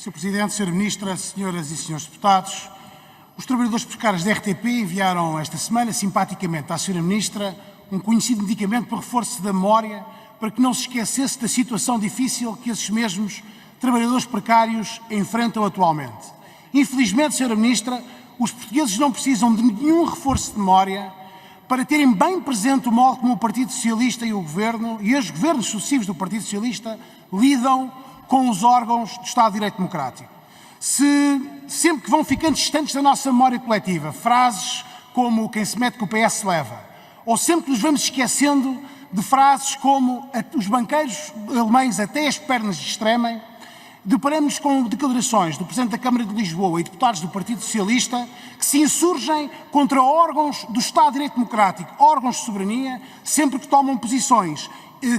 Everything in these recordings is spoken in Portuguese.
Sr. Presidente, Sra. Ministra, senhoras e senhores deputados, os trabalhadores pescários da RTP enviaram esta semana, simpaticamente, à Sra. Ministra um conhecido medicamento para reforço da memória, para que não se esquecesse da situação difícil que esses mesmos trabalhadores precários enfrentam atualmente. Infelizmente, Sra. Ministra, os portugueses não precisam de nenhum reforço de memória para terem bem presente o modo como o Partido Socialista e o Governo, e os governos sucessivos do Partido Socialista, lidam com os órgãos do Estado de Direito Democrático. Sempre que vão ficando distantes da nossa memória coletiva, frases como "quem se mete com o PS leva", ou sempre que nos vamos esquecendo de frases como "os banqueiros alemães até as pernas estremem", deparamos com declarações do Presidente da Câmara de Lisboa e deputados do Partido Socialista que se insurgem contra órgãos do Estado de Direito Democrático, órgãos de soberania, sempre que tomam posições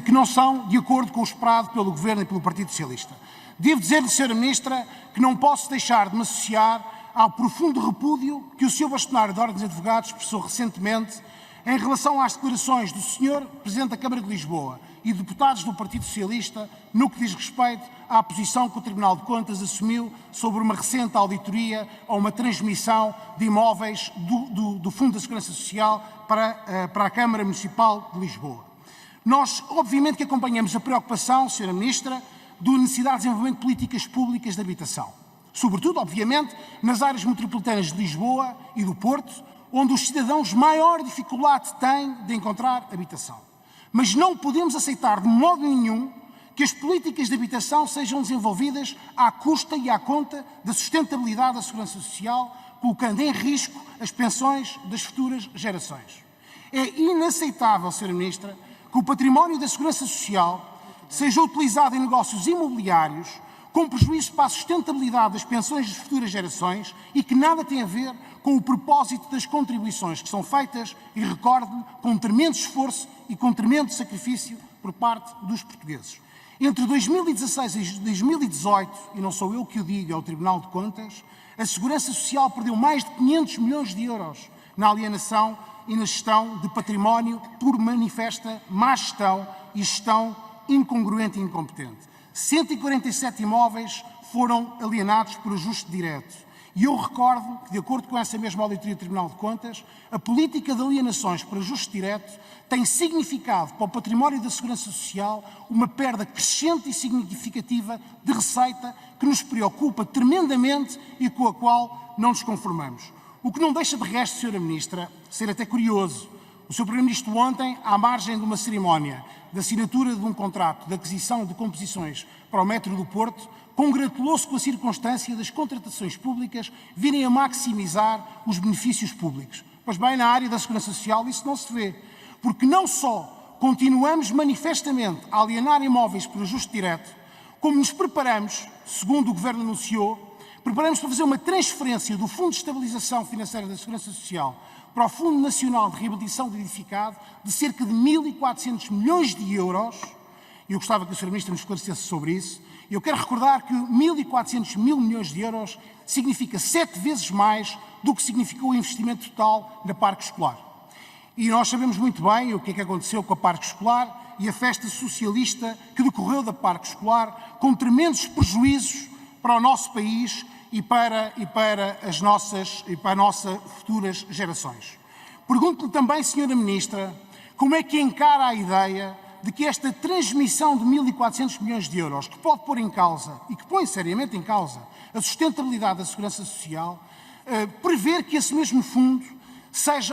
que não são de acordo com o esperado pelo Governo e pelo Partido Socialista. Devo dizer-lhe, Sra. Ministra, que não posso deixar de me associar ao profundo repúdio que o Sr. Bastonário da Ordem dos Advogados expressou recentemente em relação às declarações do Sr. Presidente da Câmara de Lisboa e deputados do Partido Socialista no que diz respeito à posição que o Tribunal de Contas assumiu sobre uma recente auditoria ou uma transmissão de imóveis do Fundo da Segurança Social para a Câmara Municipal de Lisboa. Nós, obviamente, que acompanhamos a preocupação, Sra. Ministra, da necessidade de desenvolvimento de políticas públicas de habitação. Sobretudo, obviamente, nas áreas metropolitanas de Lisboa e do Porto, onde os cidadãos maior dificuldade têm de encontrar habitação. Mas não podemos aceitar de modo nenhum que as políticas de habitação sejam desenvolvidas à custa e à conta da sustentabilidade da segurança social, colocando em risco as pensões das futuras gerações. É inaceitável, Sra. Ministra, que o património da segurança social seja utilizado em negócios imobiliários com prejuízo para a sustentabilidade das pensões das futuras gerações e que nada tem a ver com o propósito das contribuições que são feitas, e recorde-me, com tremendo esforço e com tremendo sacrifício por parte dos portugueses. Entre 2016 e 2018, e não sou eu que o digo, é o Tribunal de Contas, a Segurança Social perdeu mais de 500 milhões de euros na alienação e na gestão de património por manifesta má gestão e gestão incongruente e incompetente. 147 imóveis foram alienados por ajuste direto. E eu recordo que, de acordo com essa mesma auditoria do Tribunal de Contas, a política de alienações por ajuste direto tem significado para o património da Segurança Social uma perda crescente e significativa de receita que nos preocupa tremendamente e com a qual não nos conformamos. O que não deixa de resto, Sra. Ministra, ser até curioso. O Sr. Primeiro-Ministro ontem, à margem de uma cerimónia de assinatura de um contrato de aquisição de composições para o metro do Porto, congratulou-se com a circunstância das contratações públicas virem a maximizar os benefícios públicos. Pois bem, na área da Segurança Social isso não se vê, porque não só continuamos manifestamente a alienar imóveis por ajuste direto, como nos preparamos, segundo o Governo anunciou, preparamos para fazer uma transferência do Fundo de Estabilização Financeira da Segurança Social para o Fundo Nacional de Reabilitação de Edificado de cerca de 1.400 milhões de euros. Eu gostava que a Sra. Ministra nos esclarecesse sobre isso. Eu quero recordar que 1.400 milhões de euros significa 7 vezes mais do que significou o investimento total na parque escolar. E nós sabemos muito bem o que é que aconteceu com a parque escolar e a festa socialista que decorreu da parque escolar, com tremendos prejuízos para o nosso país e para as nossas futuras gerações. Pergunto-lhe também, Sra. Ministra, como é que encara a ideia de que esta transmissão de 1.400 milhões de euros, que pode pôr em causa, e que põe seriamente em causa, a sustentabilidade da Segurança Social, prever que esse mesmo fundo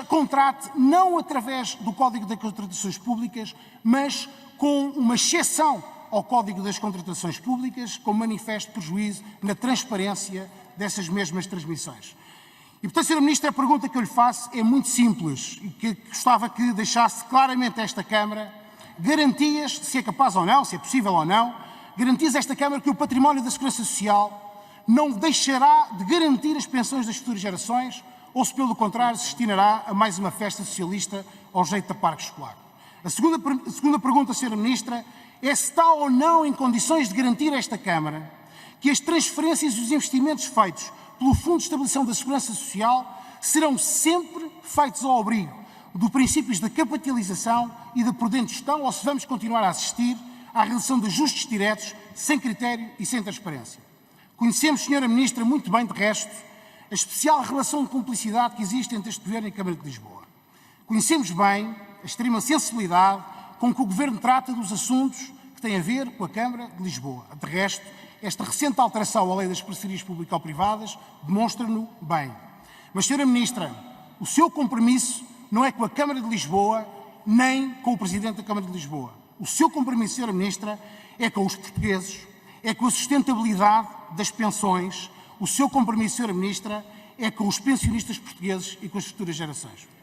contrate não através do Código das Contratações Públicas, mas com uma exceção ao Código das Contratações Públicas, com manifesto prejuízo na transparência dessas mesmas transmissões. E, portanto, Sra. Ministra, a pergunta que eu lhe faço é muito simples e que gostava que deixasse claramente esta Câmara garantias, se é capaz ou não, se é possível ou não, garantias a esta Câmara que o património da Segurança Social não deixará de garantir as pensões das futuras gerações ou se, pelo contrário, se destinará a mais uma festa socialista ao jeito da parque escolar. A segunda pergunta, Sra. Ministra, é se está ou não em condições de garantir a esta Câmara que as transferências e os investimentos feitos pelo Fundo de Estabilização da Segurança Social serão sempre feitos ao abrigo dos princípios da capitalização e da prudente gestão, ou se vamos continuar a assistir à realização de ajustes diretos, sem critério e sem transparência. Conhecemos, Senhora Ministra, muito bem, de resto, a especial relação de cumplicidade que existe entre este Governo e a Câmara de Lisboa. Conhecemos bem a extrema sensibilidade com que o Governo trata dos assuntos que têm a ver com a Câmara de Lisboa. De resto, esta recente alteração à lei das parcerias público-privadas demonstra-no bem. Mas, Senhora Ministra, o seu compromisso não é com a Câmara de Lisboa, nem com o Presidente da Câmara de Lisboa. O seu compromisso, Senhora Ministra, é com os portugueses, é com a sustentabilidade das pensões. O seu compromisso, Senhora Ministra, é com os pensionistas portugueses e com as futuras gerações.